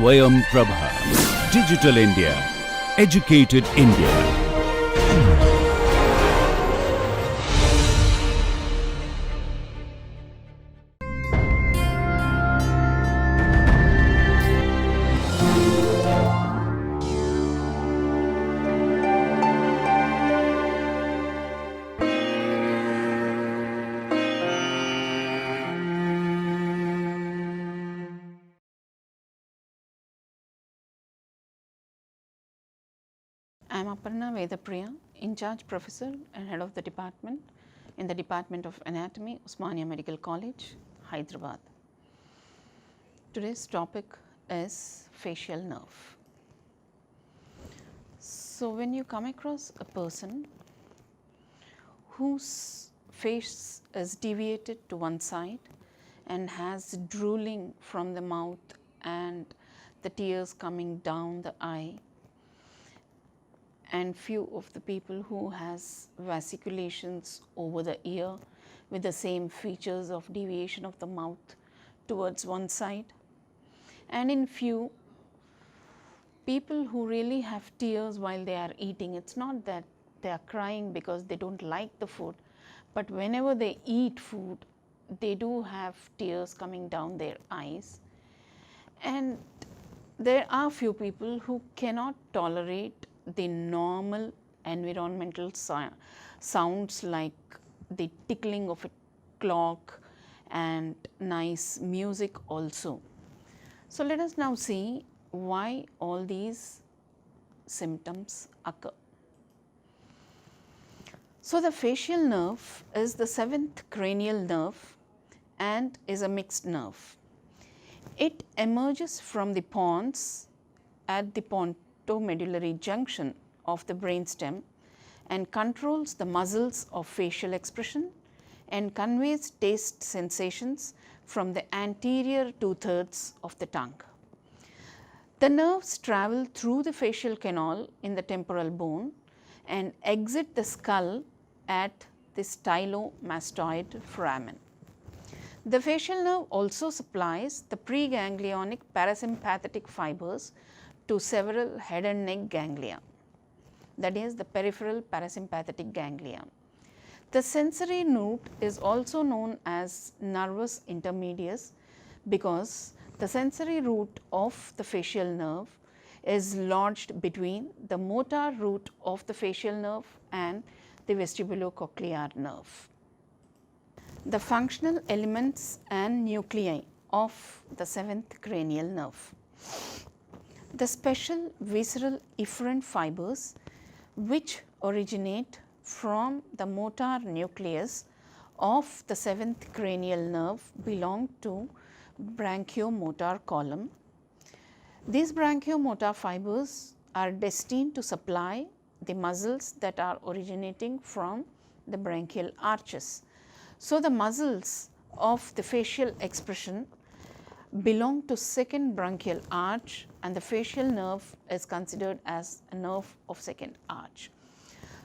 Swayam Prabha. Digital India. Educated India. I am Aparna Vedapriya, in charge professor and head of the department in the Department of Anatomy, Osmania Medical College, Hyderabad. Today's topic is facial nerve. So, when you come across a person whose face is deviated to one side and has drooling from the mouth and the tears coming down the eye, and few of the people who has vasculations over the ear with the same features of deviation of the mouth towards one side, and in few people who really have tears while they are eating. It's not that they are crying because they don't like the food, but whenever they eat food they do have tears coming down their eyes. And there are few people who cannot tolerate the normal environmental sounds like the tickling of a clock and nice music also. So, let us now see why all these symptoms occur. So, the facial nerve is the 7th cranial nerve and is a mixed nerve. It emerges from the pons at the pontomedullary junction of the brainstem and controls the muscles of facial expression and conveys taste sensations from the anterior 2/3 of the tongue. The nerves travel through the facial canal in the temporal bone and exit the skull at the stylomastoid foramen. The facial nerve also supplies the preganglionic parasympathetic fibers to several head and neck ganglia, that is the peripheral parasympathetic ganglia. The sensory root is also known as nervus intermedius because the sensory root of the facial nerve is lodged between the motor root of the facial nerve and the vestibulocochlear nerve. The functional elements and nuclei of the 7th cranial nerve. The special visceral efferent fibers which originate from the motor nucleus of the 7th cranial nerve belong to branchiomotor column. These branchiomotor fibers are destined to supply the muscles that are originating from the branchial arches. So, the muscles of the facial expression belong to 2nd branchial arch and the facial nerve is considered as a nerve of 2nd arch.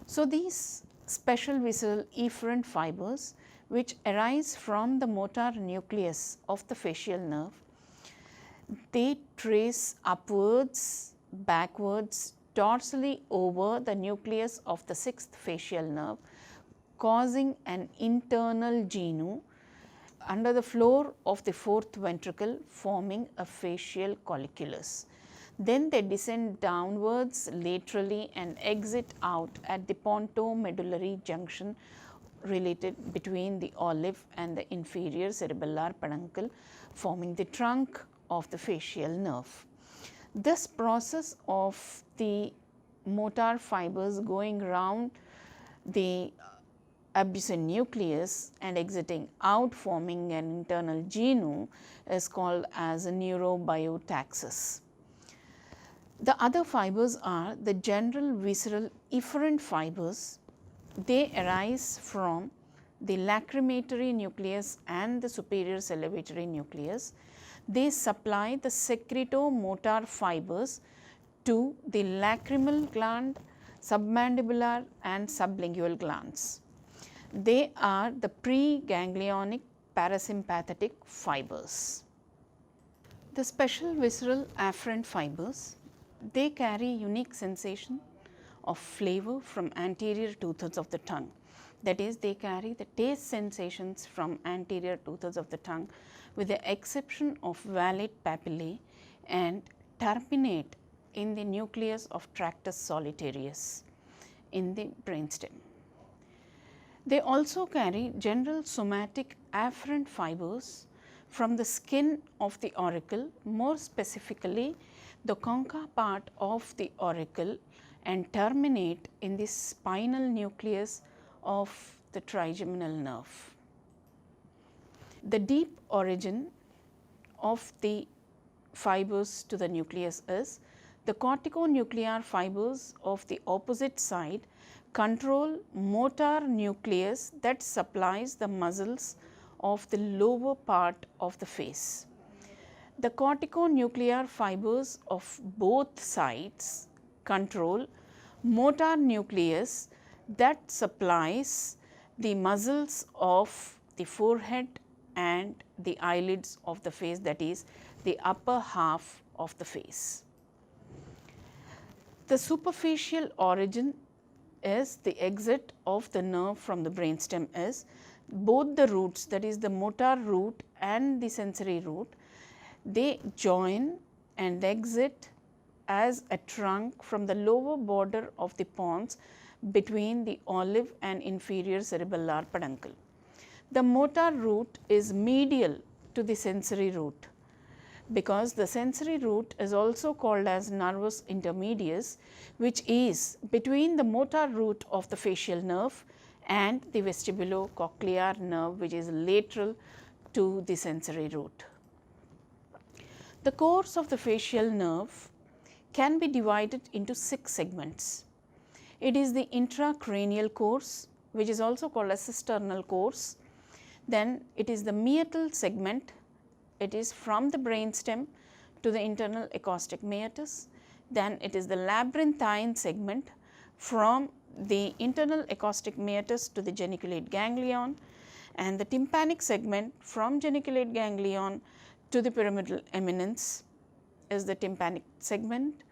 So, these special visceral efferent fibers which arise from the motor nucleus of the facial nerve, they trace upwards, backwards, dorsally over the nucleus of the 6th facial nerve, causing an internal genu under the floor of the 4th ventricle, forming a facial colliculus. Then they descend downwards laterally and exit out at the pontomedullary junction related between the olive and the inferior cerebellar peduncle, forming the trunk of the facial nerve. This process of the motor fibers going round the abducent nucleus and exiting out forming an internal genu is called as a neurobiotaxis. The other fibers are the general visceral efferent fibers. They arise from the lacrimatory nucleus and the superior salivatory nucleus. They supply the secretomotor fibers to the lacrimal gland, submandibular and sublingual glands. They are the preganglionic parasympathetic fibers. The special visceral afferent fibers, they carry unique sensation of flavor from anterior 2/3 of the tongue. That is, they carry the taste sensations from anterior 2/3 of the tongue with the exception of valate papillae and terminate in the nucleus of tractus solitarius in the brainstem. They also carry general somatic afferent fibers from the skin of the auricle, more specifically the concha part of the auricle, and terminate in the spinal nucleus of the trigeminal nerve. The deep origin of the fibers to the nucleus is the corticonuclear fibers of the opposite side control motor nucleus that supplies the muscles of the lower part of the face. The corticonuclear fibers of both sides control motor nucleus that supplies the muscles of the forehead and the eyelids of the face, that is the upper half of the face. The superficial origin is the exit of the nerve from the brainstem is both the roots, that is the motor root and the sensory root, they join and exit as a trunk from the lower border of the pons between the olive and inferior cerebellar peduncle. The motor root is medial to the sensory root, because the sensory root is also called as nervus intermedius, which is between the motor root of the facial nerve and the vestibulocochlear nerve, which is lateral to the sensory root. The course of the facial nerve can be divided into 6 segments. It is the intracranial course, which is also called as cisternal course. Then it is the meatal segment. It is from the brainstem to the internal acoustic meatus. Then it is the labyrinthine segment from the internal acoustic meatus to the geniculate ganglion, and the tympanic segment from geniculate ganglion to the pyramidal eminence is the tympanic segment,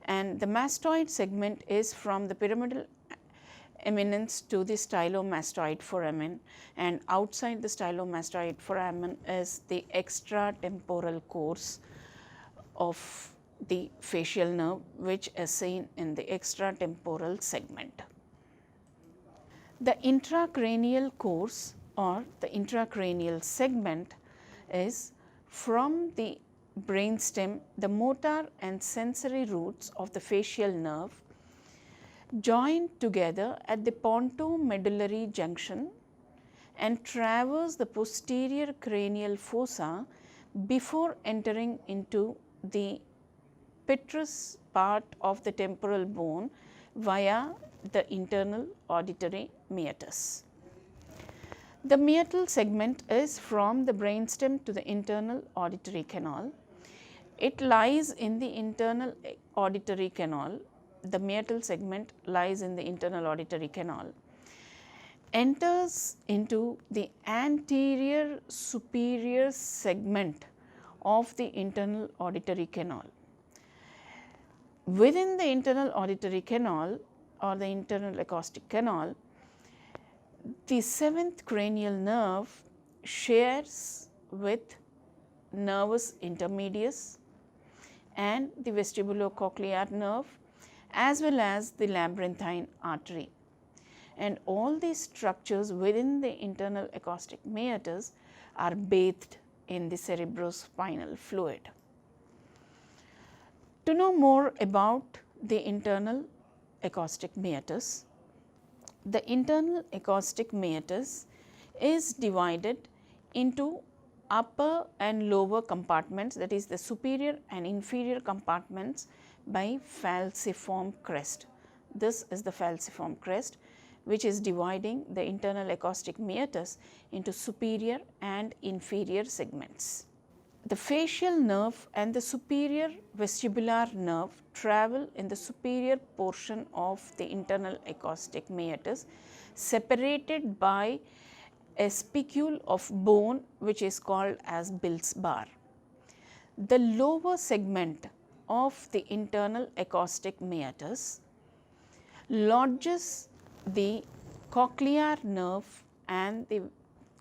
and the mastoid segment is from the pyramidal eminence to the stylomastoid foramen, and outside the stylomastoid foramen is the extratemporal course of the facial nerve, which is seen in the extratemporal segment. The intracranial course or the intracranial segment is from the brainstem, the motor and sensory roots of the facial nerve join together at the pontomedullary junction and traverse the posterior cranial fossa before entering into the petrous part of the temporal bone via the internal auditory meatus. The meatal segment is from the brainstem to the internal auditory canal. It lies in the internal auditory canal. The meatal segment lies in the internal auditory canal, enters into the anterior superior segment of the internal auditory canal. Within the internal auditory canal or the internal acoustic canal, the 7th cranial nerve shares with nervus intermedius and the vestibulocochlear nerve as well as the labyrinthine artery, and all these structures within the internal acoustic meatus are bathed in the cerebrospinal fluid. To know more about the internal acoustic meatus, the internal acoustic meatus is divided into upper and lower compartments, that is the superior and inferior compartments, by falciform crest. This is the falciform crest, which is dividing the internal acoustic meatus into superior and inferior segments. The facial nerve and the superior vestibular nerve travel in the superior portion of the internal acoustic meatus, separated by a spicule of bone which is called as Bill's bar. the lower segment of the internal acoustic meatus lodges the cochlear nerve and the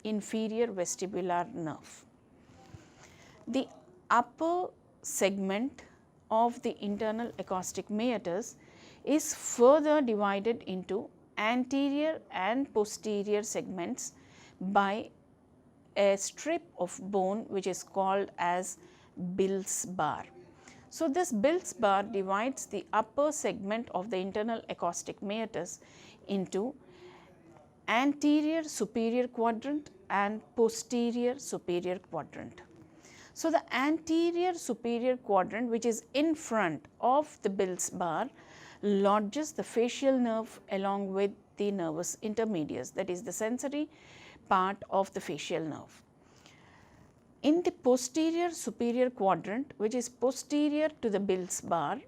inferior vestibular nerve. The upper segment of the internal acoustic meatus is further divided into anterior and posterior segments by a strip of bone which is called as Bill's bar. So, this Bill's bar divides the upper segment of the internal acoustic meatus into anterior superior quadrant and posterior superior quadrant. So, the anterior superior quadrant, which is in front of the Bill's bar, lodges the facial nerve along with the nervus intermedius, that is the sensory part of the facial nerve. In the posterior superior quadrant, which is posterior to the Bill's bar,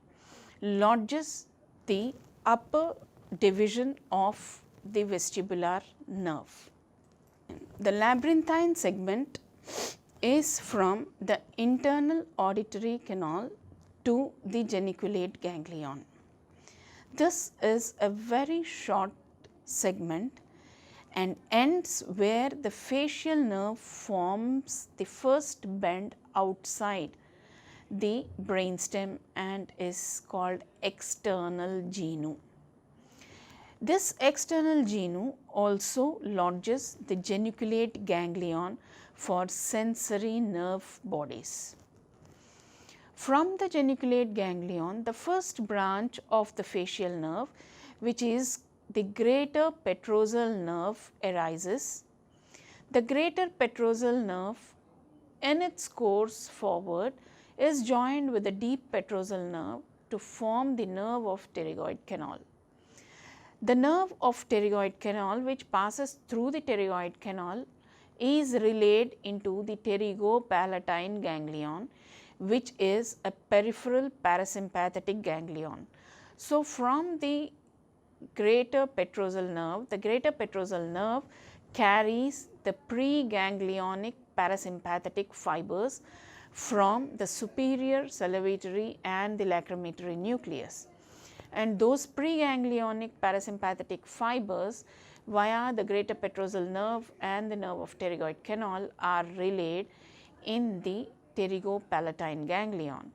lodges the upper division of the vestibular nerve. The labyrinthine segment is from the internal auditory canal to the geniculate ganglion. This is a very short segment and ends where the facial nerve forms the first bend outside the brainstem and is called external genu. This external genu also lodges the geniculate ganglion for sensory nerve bodies. From the geniculate ganglion, the first branch of the facial nerve, which is the greater petrosal nerve, arises. The greater petrosal nerve in its course forward is joined with the deep petrosal nerve to form the nerve of pterygoid canal. The nerve of pterygoid canal, which passes through the pterygoid canal, is relayed into the pterygopalatine ganglion, which is a peripheral parasympathetic ganglion. So, from the greater petrosal nerve, the greater petrosal nerve carries the preganglionic parasympathetic fibers from the superior salivatory and the lacrimatory nucleus, and those preganglionic parasympathetic fibers via the greater petrosal nerve and the nerve of pterygoid canal are relayed in the pterygopalatine ganglion.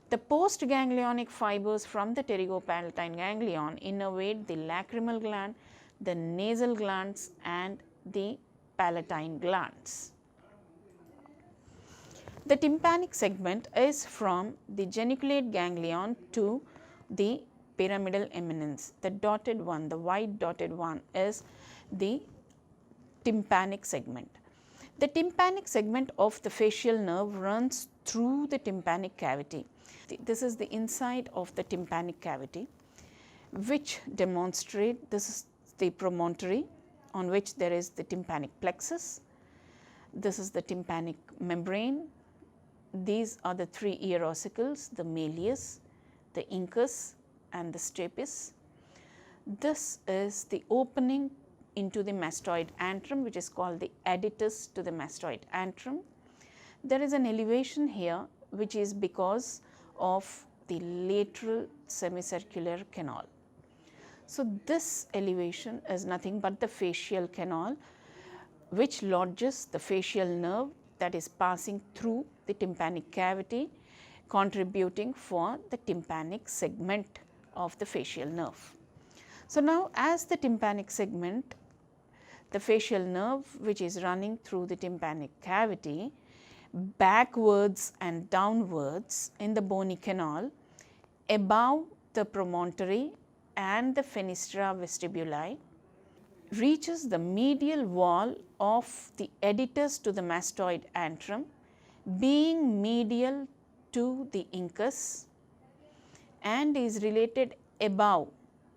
The postganglionic fibers from the pterygopalatine ganglion innervate the lacrimal gland, the nasal glands and the palatine glands. The tympanic segment is from the geniculate ganglion to the pyramidal eminence. The dotted one, the white dotted one is the tympanic segment. The tympanic segment of the facial nerve runs through the tympanic cavity. This is the inside of the tympanic cavity, which demonstrate this is the promontory on which there is the tympanic plexus. This is the tympanic membrane. These are the three ear ossicles, the malleus, the incus and the stapes. This is the opening into the mastoid antrum, which is called the adytus to the mastoid antrum. There is an elevation here, which is because of the lateral semicircular canal. So, this elevation is nothing but the facial canal, which lodges the facial nerve that is passing through the tympanic cavity, contributing for the tympanic segment of the facial nerve. So, now as the tympanic segment, the facial nerve which is running through the tympanic cavity backwards and downwards in the bony canal above the promontory and the fenestra vestibuli, reaches the medial wall of the adytus to the mastoid antrum, being medial to the incus, and is related above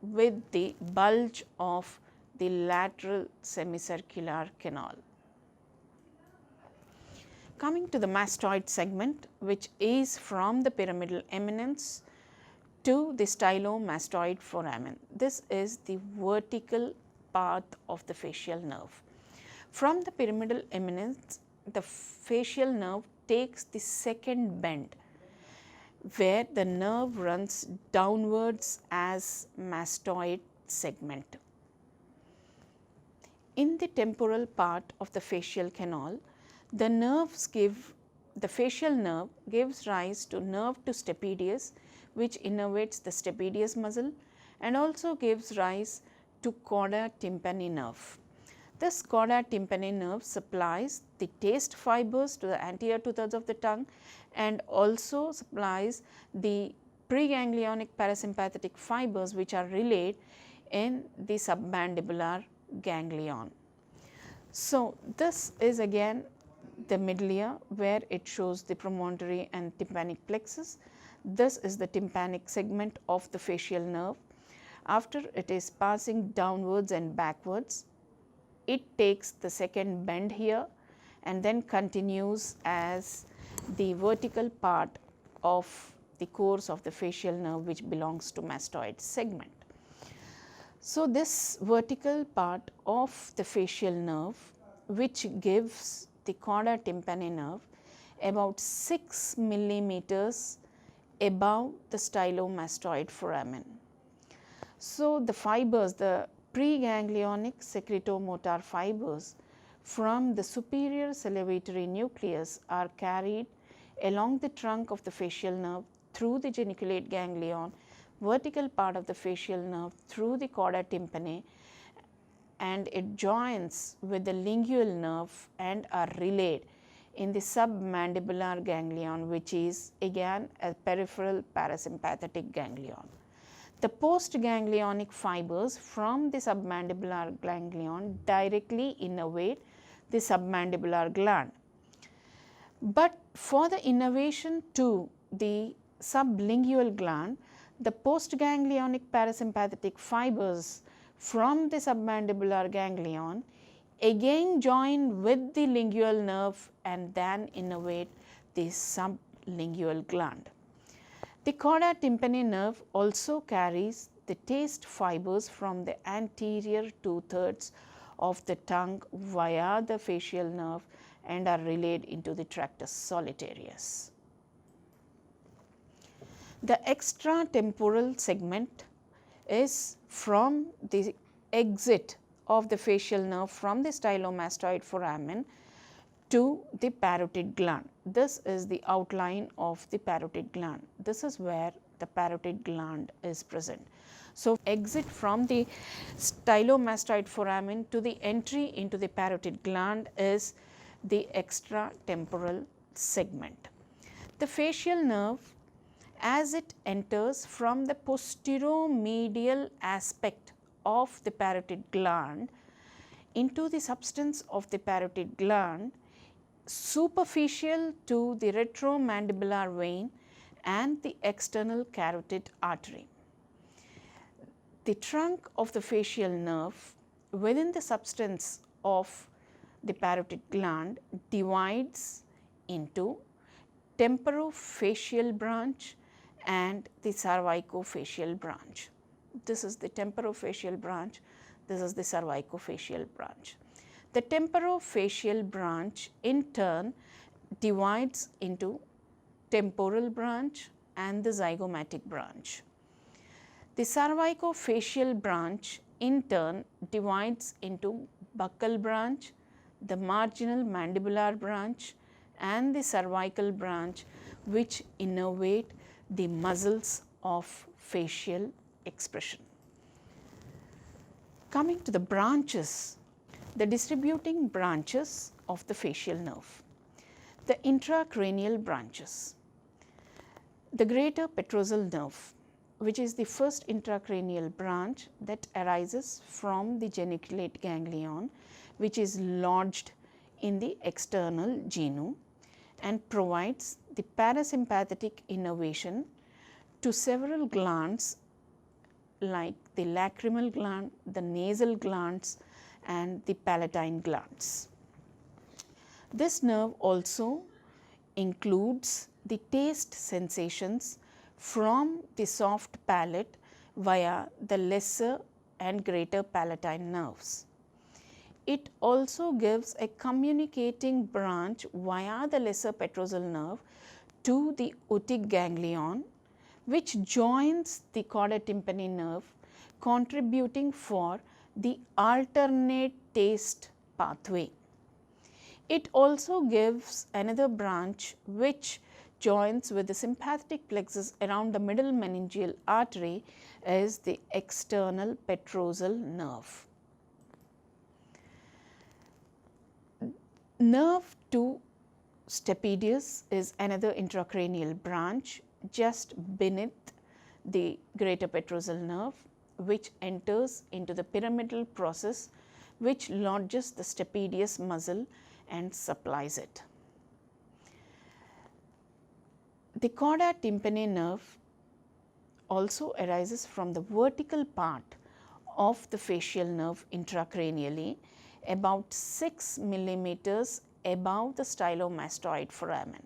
with the bulge of the lateral semicircular canal. Coming to the mastoid segment, which is from the pyramidal eminence to the stylomastoid foramen. This is the vertical path of the facial nerve. From the pyramidal eminence, the facial nerve takes the second bend where the nerve runs downwards as mastoid segment. In the temporal part of the facial canal, the facial nerve gives rise to nerve to stapedius, which innervates the stapedius muscle and also gives rise to cauda tympani nerve. This cauda tympani nerve supplies the taste fibers to the anterior 2/3 of the tongue and also supplies the preganglionic parasympathetic fibers which are relayed in the submandibular ganglion. So, this is again the middle ear where it shows the promontory and tympanic plexus. This is the tympanic segment of the facial nerve. After it is passing downwards and backwards, it takes the second bend here and then continues as the vertical part of the course of the facial nerve which belongs to mastoid segment. So, this vertical part of the facial nerve which gives the cauda tympani nerve about 6 millimeters above the stylomastoid foramen. So, the fibers, the preganglionic secretomotor fibers from the superior salivatory nucleus are carried along the trunk of the facial nerve through the geniculate ganglion, vertical part of the facial nerve through the cauda tympani, and it joins with the lingual nerve and are relayed in the submandibular ganglion, which is again a peripheral parasympathetic ganglion. The postganglionic fibers from the submandibular ganglion directly innervate the submandibular gland. But for the innervation to the sublingual gland, the postganglionic parasympathetic fibers from the submandibular ganglion again join with the lingual nerve and then innervate the sublingual gland. The cauda tympani nerve also carries the taste fibers from the anterior 2/3 of the tongue via the facial nerve and are relayed into the tractus solitarius. The extratemporal segment is from the exit of the facial nerve from the stylomastoid foramen to the parotid gland. This is the outline of the parotid gland. This is where the parotid gland is present. So, exit from the stylomastoid foramen to the entry into the parotid gland is the extratemporal segment. The facial nerve, as it enters from the posteromedial aspect of the parotid gland into the substance of the parotid gland, superficial to the retromandibular vein and the external carotid artery. The trunk of the facial nerve within the substance of the parotid gland divides into temporofacial branch and the cervicofacial branch. This is the temporofacial branch, this is the cervicofacial branch. The temporofacial branch in turn divides into temporal branch and the zygomatic branch. The cervicofacial branch in turn divides into buccal branch, the marginal mandibular branch and the cervical branch, which innervate the muscles of facial expression. Coming to the branches, the distributing branches of the facial nerve. The intracranial branches. The greater petrosal nerve, which is the first intracranial branch that arises from the geniculate ganglion, which is lodged in the external genu and provides the parasympathetic innervation to several glands like the lacrimal gland, the nasal glands and the palatine glands. This nerve also includes the taste sensations from the soft palate via the lesser and greater palatine nerves. it also gives a communicating branch via the lesser petrosal nerve to the otic ganglion, which joins the chorda tympani nerve, contributing for the alternate taste pathway. It also gives another branch which joins with the sympathetic plexus around the middle meningeal artery is the external petrosal nerve. Nerve to stapedius is another intracranial branch just beneath the greater petrosal nerve, which enters into the pyramidal process which lodges the stapedius muscle and supplies it. The chorda tympani nerve also arises from the vertical part of the facial nerve intracranially about 6 millimeters above the stylomastoid foramen.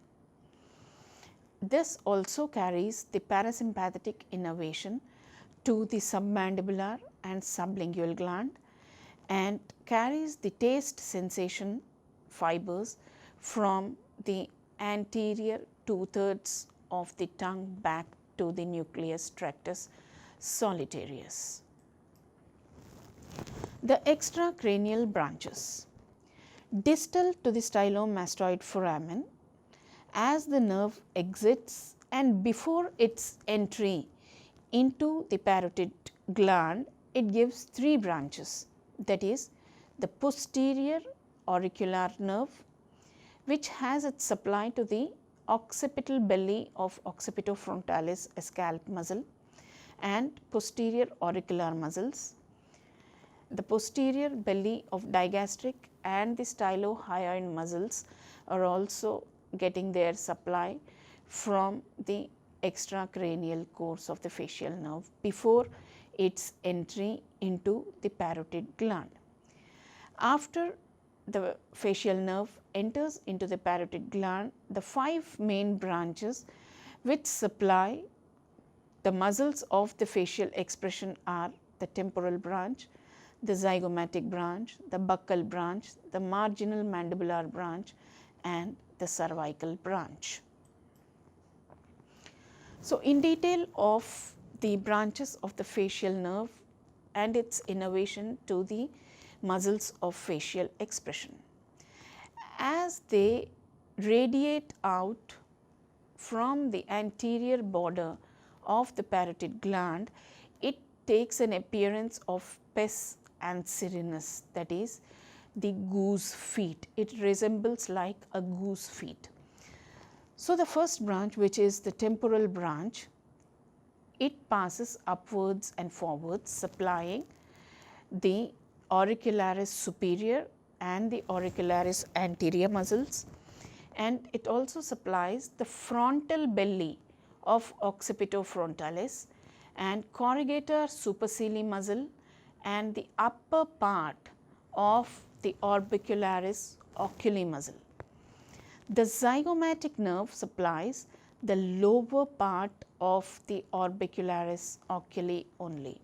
This also carries the parasympathetic innervation to the submandibular and sublingual gland and carries the taste sensation fibers from the anterior 2/3 of the tongue back to the nucleus tractus solitarius. The extracranial branches. Distal to the stylomastoid foramen, as the nerve exits and before its entry into the parotid gland, it gives 3 branches, that is the posterior auricular nerve, which has its supply to the occipital belly of occipitofrontalis scalp muscle and posterior auricular muscles. The posterior belly of digastric and the stylohyoid muscles are also getting their supply from the extracranial course of the facial nerve before its entry into the parotid gland. After the facial nerve enters into the parotid gland, the 5 main branches which supply the muscles of the facial expression are the temporal branch, the zygomatic branch, the buccal branch, the marginal mandibular branch and the cervical branch. So, in detail of the branches of the facial nerve and its innervation to the muscles of facial expression. As they radiate out from the anterior border of the parotid gland, it takes an appearance of pes ancyrinus, that is the goose feet. It resembles like a goose feet. So, the first branch, which is the temporal branch, it passes upwards and forwards, supplying the auricularis superior and the auricularis anterior muscles, and it also supplies the frontal belly of occipitofrontalis and corrugator supercilii muscle and the upper part of the orbicularis oculi muscle. The zygomatic nerve supplies the lower part of the orbicularis oculi only,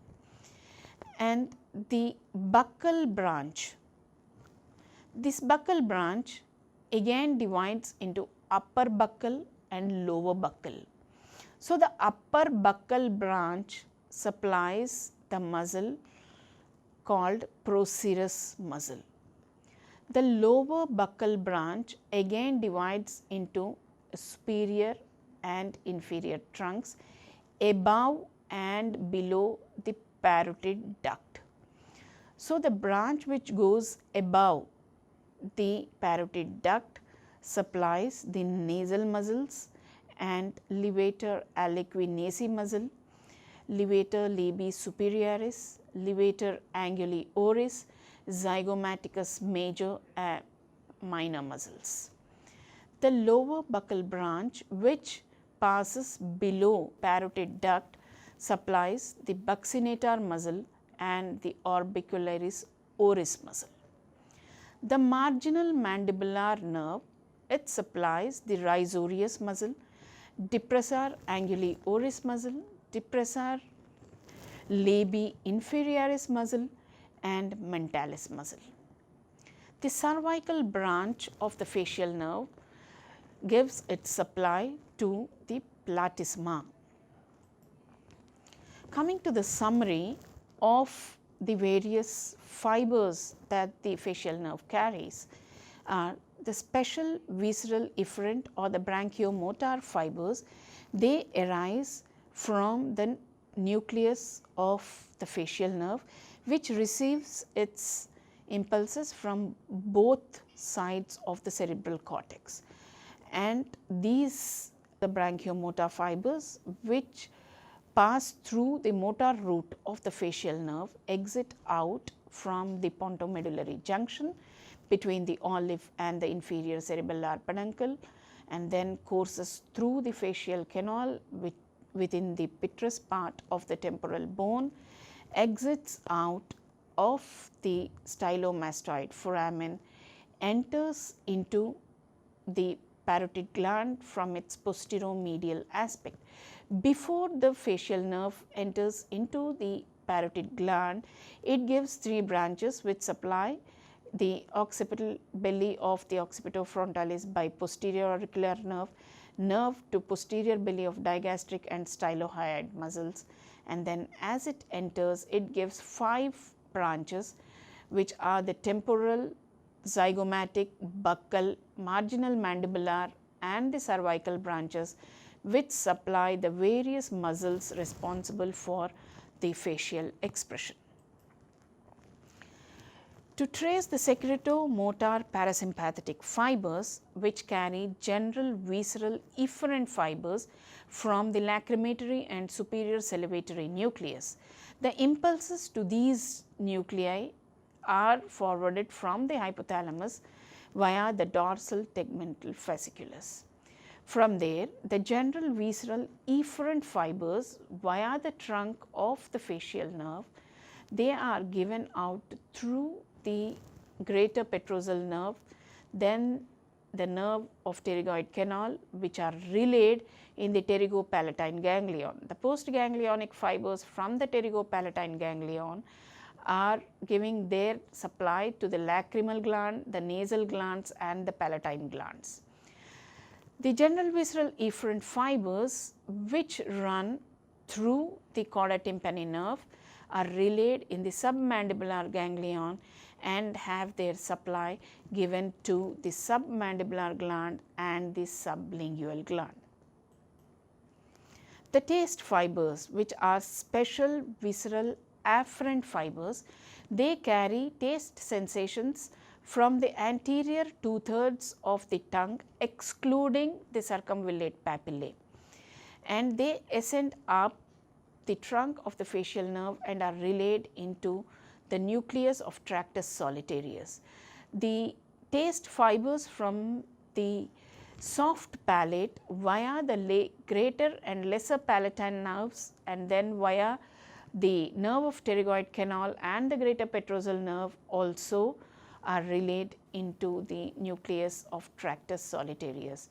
and the buccal branch. This buccal branch again divides into upper buccal and lower buccal. So, the upper buccal branch supplies the muscle called procerus muscle. The lower buccal branch again divides into superior and inferior trunks above and below the parotid duct. So, the branch which goes above the parotid duct supplies the nasal muscles and levator aliquinaceae muscle, levator labii superioris, levator anguli oris, zygomaticus major and minor muscles. The lower buccal branch, which passes below parotid duct, supplies the buccinator muscle and the orbicularis oris muscle. The marginal mandibular nerve, it supplies the risorius muscle, depressor anguli oris muscle, depressor labii inferioris muscle and mentalis muscle. The cervical branch of the facial nerve gives its supply to the platysma. Coming to the summary of the various fibers that the facial nerve carries are the special visceral efferent or the branchiomotor fibers. They arise from the nucleus of the facial nerve, which receives its impulses from both sides of the cerebral cortex, and these the branchiomotor fibers which pass through the motor route of the facial nerve exit out from the pontomedullary junction between the olive and the inferior cerebellar peduncle, and then courses through the facial canal within the petrous part of the temporal bone, exits out of the stylomastoid foramen, enters into the parotid gland from its posteromedial aspect. Before the facial nerve enters into the parotid gland, it gives three branches which supply the occipital belly of the occipitofrontalis by posterior auricular nerve to posterior belly of digastric and stylohyoid muscles, and then as it enters, it gives 5 branches which are the temporal, zygomatic, buccal, marginal mandibular and the cervical branches which supply the various muscles responsible for the facial expression. To trace the secretomotor parasympathetic fibers which carry general visceral efferent fibers from the lacrimatory and superior salivatory nucleus, the impulses to these nuclei are forwarded from the hypothalamus via the dorsal tegmental fasciculus. From there, the general visceral efferent fibers via the trunk of the facial nerve, they are given out through the greater petrosal nerve, then the nerve of pterygoid canal, which are relayed in the pterygopalatine ganglion. The postganglionic fibers from the pterygopalatine ganglion are giving their supply to the lacrimal gland, the nasal glands and the palatine glands. The general visceral efferent fibers which run through the chorda tympani nerve are relayed in the submandibular ganglion and have their supply given to the submandibular gland and the sublingual gland. The taste fibers, which are special visceral afferent fibers, they carry taste sensations from the anterior 2/3 of the tongue excluding the circumvallate papillae, and they ascend up the trunk of the facial nerve and are relayed into the nucleus of tractus solitarius. The taste fibers from the soft palate via the greater and lesser palatine nerves and then via the nerve of pterygoid canal and the greater petrosal nerve also are relayed into the nucleus of tractus solitarius,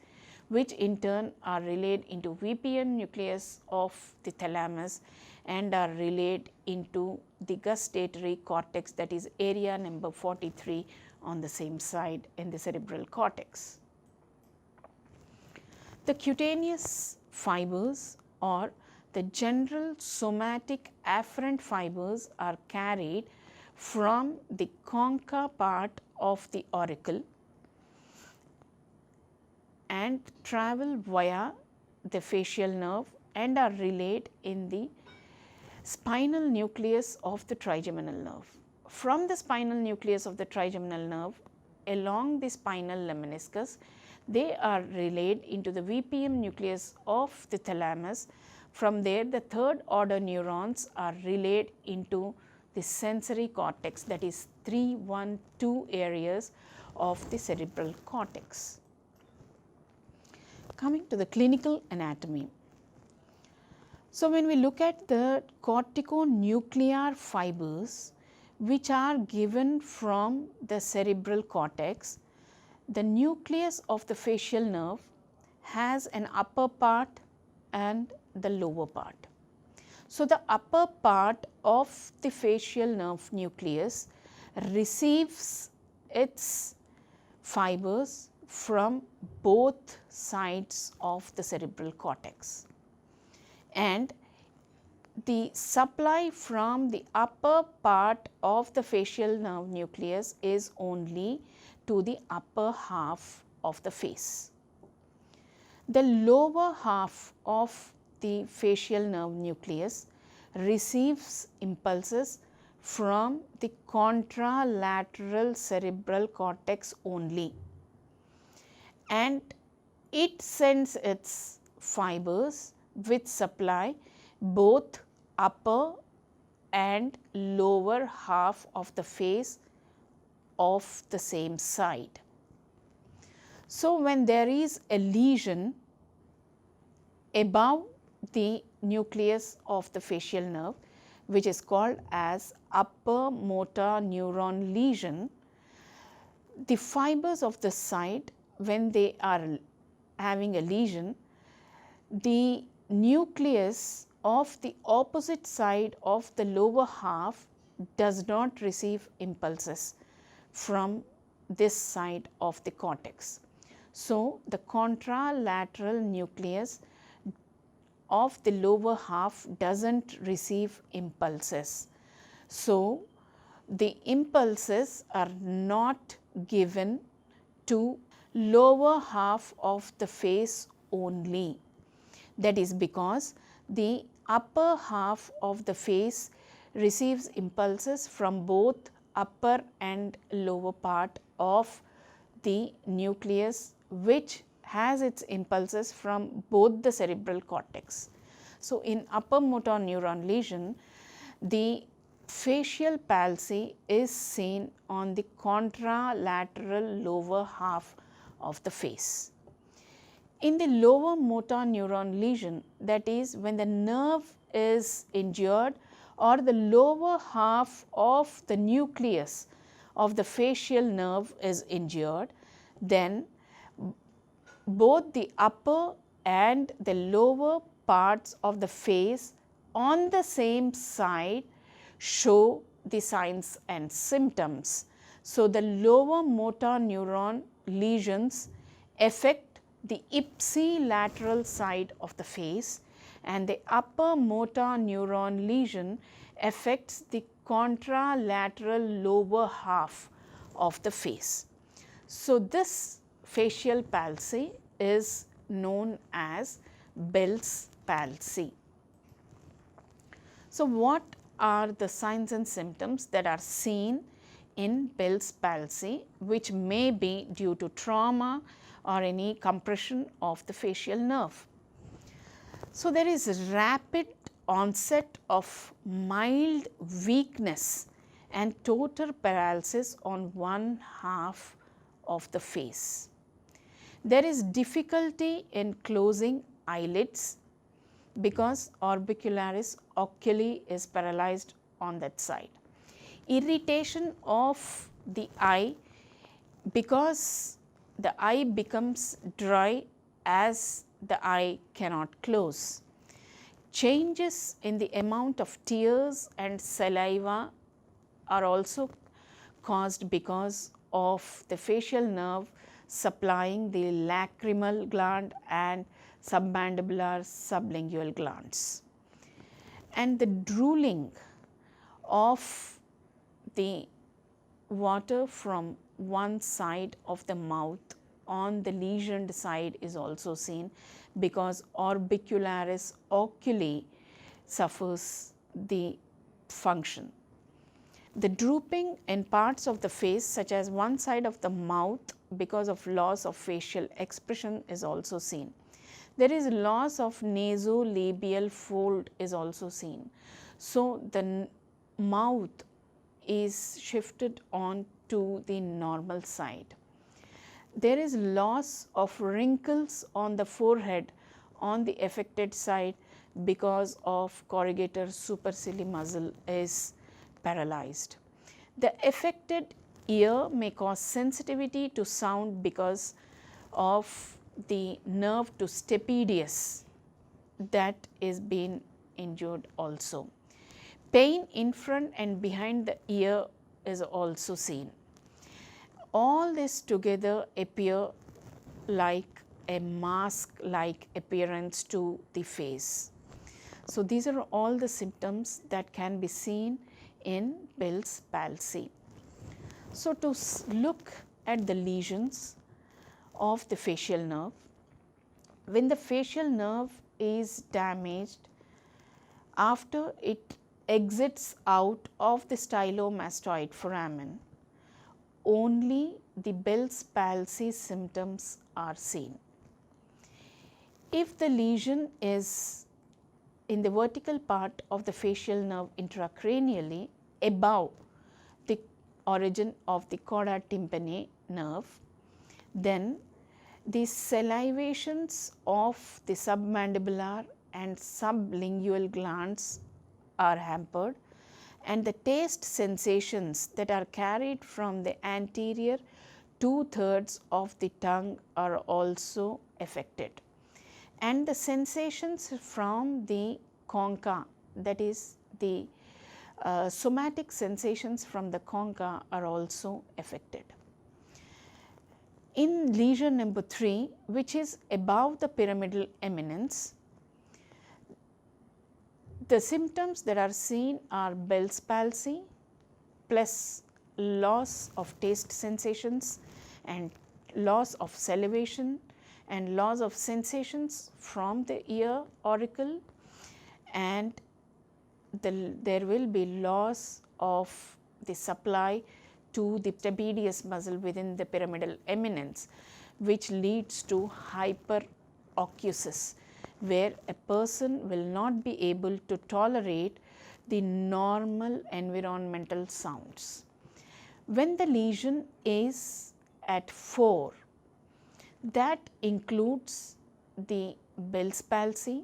which in turn are relayed into VPN nucleus of the thalamus and are relayed into the gustatory cortex, that is area number 43 on the same side in the cerebral cortex. The cutaneous fibers or the general somatic afferent fibers are carried from the concha part of the auricle and travel via the facial nerve and are relayed in the spinal nucleus of the trigeminal nerve. From the spinal nucleus of the trigeminal nerve along the spinal lemniscus, they are relayed into the VPM nucleus of the thalamus. From there, the third order neurons are relayed into the sensory cortex, that is 3, 1, 2 areas of the cerebral cortex. Coming to the clinical anatomy. So, when we look at the corticonuclear fibers which are given from the cerebral cortex, the nucleus of the facial nerve has an upper part and the lower part. So, the upper part of the facial nerve nucleus receives its fibers from both sides of the cerebral cortex, and the supply from the upper part of the facial nerve nucleus is only to the upper half of the face. The lower half of the facial nerve nucleus receives impulses from the contralateral cerebral cortex only, and it sends its fibers which supply both upper and lower half of the face of the same side. So, when there is a lesion above the nucleus of the facial nerve, which is called as upper motor neuron lesion, the fibers of the side, when they are having a lesion, the nucleus of the opposite side of the lower half does not receive impulses from this side of the cortex. So, the contralateral nucleus of the lower half does not receive impulses. So, the impulses are not given to lower half of the face only. That is because the upper half of the face receives impulses from both upper and lower part of the nucleus, which has its impulses from both the cerebral cortex. So, in upper motor neuron lesion, the facial palsy is seen on the contralateral lower half of the face. In the lower motor neuron lesion, that is when the nerve is injured or the lower half of the nucleus of the facial nerve is injured, then both the upper and the lower parts of the face on the same side show the signs and symptoms. So, the lower motor neuron lesions affect the ipsilateral side of the face, and the upper motor neuron lesion affects the contralateral lower half of the face. So, this facial palsy is known as Bell's palsy. So, what are the signs and symptoms that are seen in Bell's palsy, which may be due to trauma or any compression of the facial nerve? So, there is rapid onset of mild weakness and total paralysis on one half of the face. There is difficulty in closing eyelids because orbicularis oculi is paralyzed on that side. Irritation of the eye because the eye becomes dry as the eye cannot close. Changes in the amount of tears and saliva are also caused because of the facial nerve supplying the lacrimal gland and submandibular sublingual glands. And the drooling of the water from one side of the mouth on the lesioned side is also seen because orbicularis oculi suffers the function. The drooping in parts of the face such as one side of the mouth because of loss of facial expression is also seen. There is loss of nasolabial fold is also seen. So, the mouth is shifted on to the normal side. There is loss of wrinkles on the forehead on the affected side because of corrugator supercilii muscle is paralyzed. The affected ear may cause sensitivity to sound because of the nerve to stapedius that is being injured also. Pain in front and behind the ear is also seen. All this together appear like a mask-like appearance to the face. So, these are all the symptoms that can be seen in Bell's palsy. So, to look at the lesions of the facial nerve, when the facial nerve is damaged, after it exits out of the stylomastoid foramen, only the Bell's palsy symptoms are seen. If the lesion is in the vertical part of the facial nerve intracranially above the origin of the chorda tympani nerve, then the salivations of the submandibular and sublingual glands are hampered, and the taste sensations that are carried from the anterior 2/3 of the tongue are also affected. And the sensations from the concha, that is the somatic sensations from the concha, are also affected. In lesion number 3, which is above the pyramidal eminence, the symptoms that are seen are Bell's palsy plus loss of taste sensations and loss of salivation and loss of sensations from the ear auricle, and there will be loss of the supply to the trapezius muscle within the pyramidal eminence, which leads to hyperacusis, where a person will not be able to tolerate the normal environmental sounds. When the lesion is at 4, that includes the Bell's palsy,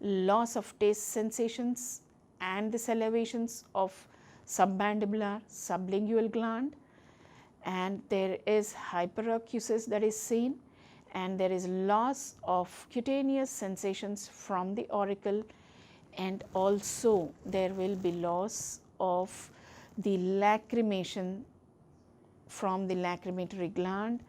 loss of taste sensations and the salivations of submandibular, sublingual gland, and there is hyperacusis that is seen, and there is loss of cutaneous sensations from the auricle, and also there will be loss of the lacrimation from the lacrimatory gland,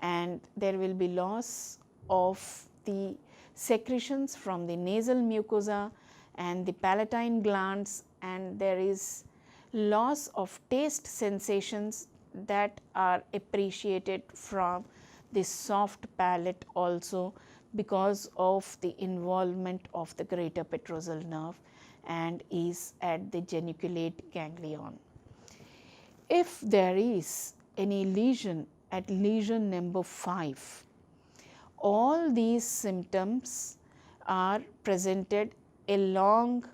and there will be loss of the secretions from the nasal mucosa and the palatine glands, and there is loss of taste sensations that are appreciated from the soft palate also, because of the involvement of the greater petrosal nerve and is at the geniculate ganglion. If there is any lesion at lesion number 5, all these symptoms are presented along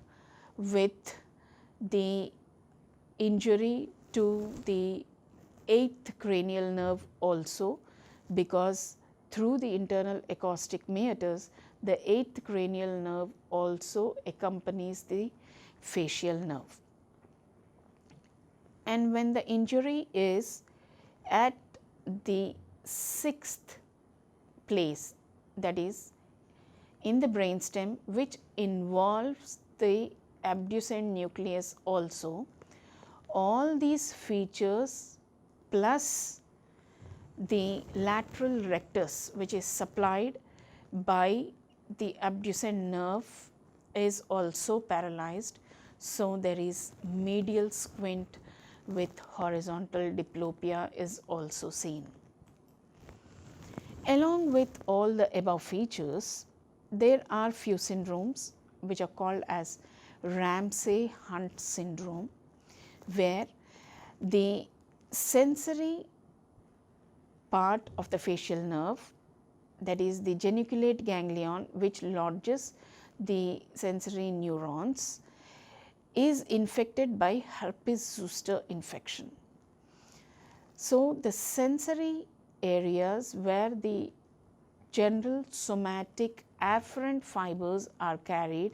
with the injury to the 8th cranial nerve also, because through the internal acoustic meatus, the 8th cranial nerve also accompanies the facial nerve. And when the injury is at the 6th place, that is in the brainstem, which involves the abducent nucleus also, all these features plus the lateral rectus, which is supplied by the abducent nerve, is also paralyzed. So, there is medial squint with horizontal diplopia is also seen. Along with all the above features, there are few syndromes which are called as Ramsay-Hunt syndrome, where the sensory part of the facial nerve, that is the geniculate ganglion which lodges the sensory neurons, is infected by herpes zoster infection. So, the sensory areas where the general somatic afferent fibers are carried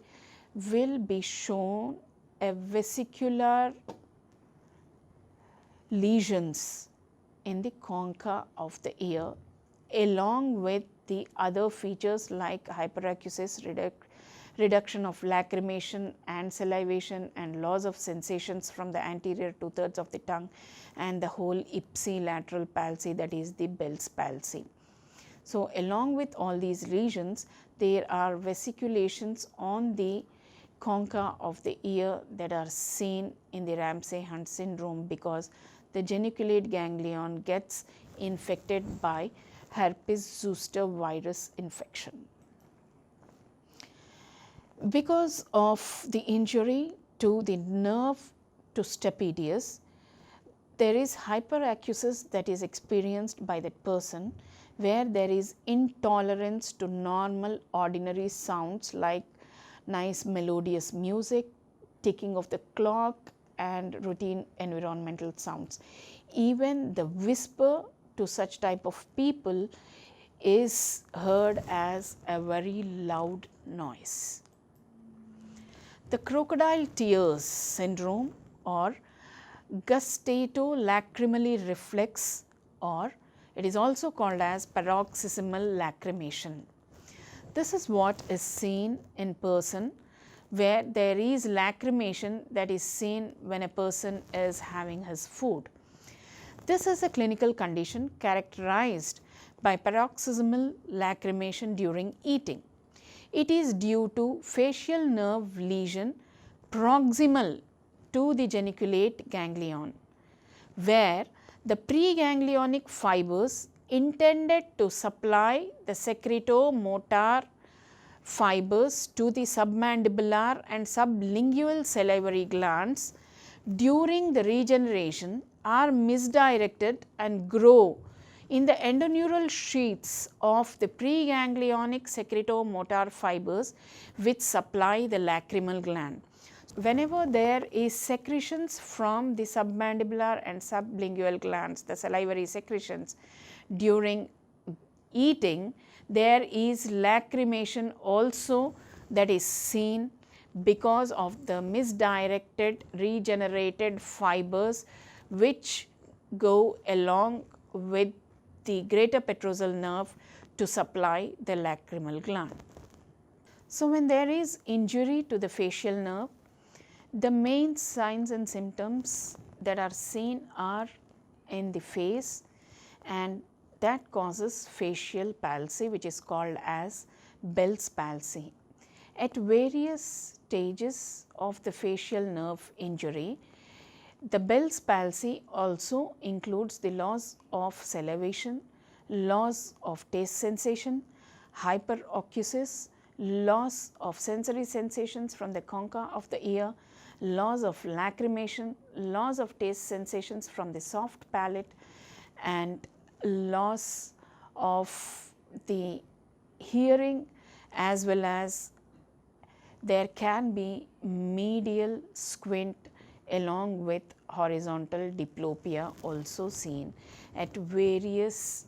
will be shown a vesicular lesions in the concha of the ear, along with the other features like hyperacusis, reduction of lacrimation and salivation, and loss of sensations from the anterior 2/3 of the tongue, and the whole ipsilateral palsy, that is the Bell's palsy. So, along with all these lesions, there are vesiculations on the concha of the ear that are seen in the Ramsay-Hunt syndrome, because the geniculate ganglion gets infected by herpes zoster virus infection. Because of the injury to the nerve to stapedius, there is hyperacusis that is experienced by that person, where there is intolerance to normal ordinary sounds like nice melodious music, ticking of the clock, and routine environmental sounds. Even the whisper to such type of people is heard as a very loud noise. The crocodile tears syndrome, or gustatolacrimally reflex, or it is also called as paroxysmal lacrimation. This is what is seen in person, where there is lacrimation that is seen when a person is having his food. This is a clinical condition characterized by paroxysmal lacrimation during eating. It is due to facial nerve lesion proximal to the geniculate ganglion, where the preganglionic fibers intended to supply the secretomotor fibers to the submandibular and sublingual salivary glands during the regeneration are misdirected and grow in the endoneural sheaths of the preganglionic secretomotor fibers which supply the lacrimal gland. Whenever there is secretions from the submandibular and sublingual glands, the salivary secretions during eating, there is lacrimation also that is seen because of the misdirected regenerated fibers which go along with the greater petrosal nerve to supply the lacrimal gland. So, when there is injury to the facial nerve, the main signs and symptoms that are seen are in the face, and that causes facial palsy, which is called as Bell's palsy. At various stages of the facial nerve injury, the Bell's palsy also includes the loss of salivation, loss of taste sensation, hyperacusis, loss of sensory sensations from the concha of the ear, loss of lacrimation, loss of taste sensations from the soft palate, and loss of the hearing, as well as there can be medial squint along with horizontal diplopia also seen at various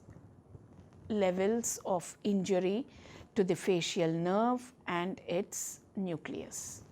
levels of injury to the facial nerve and its nucleus.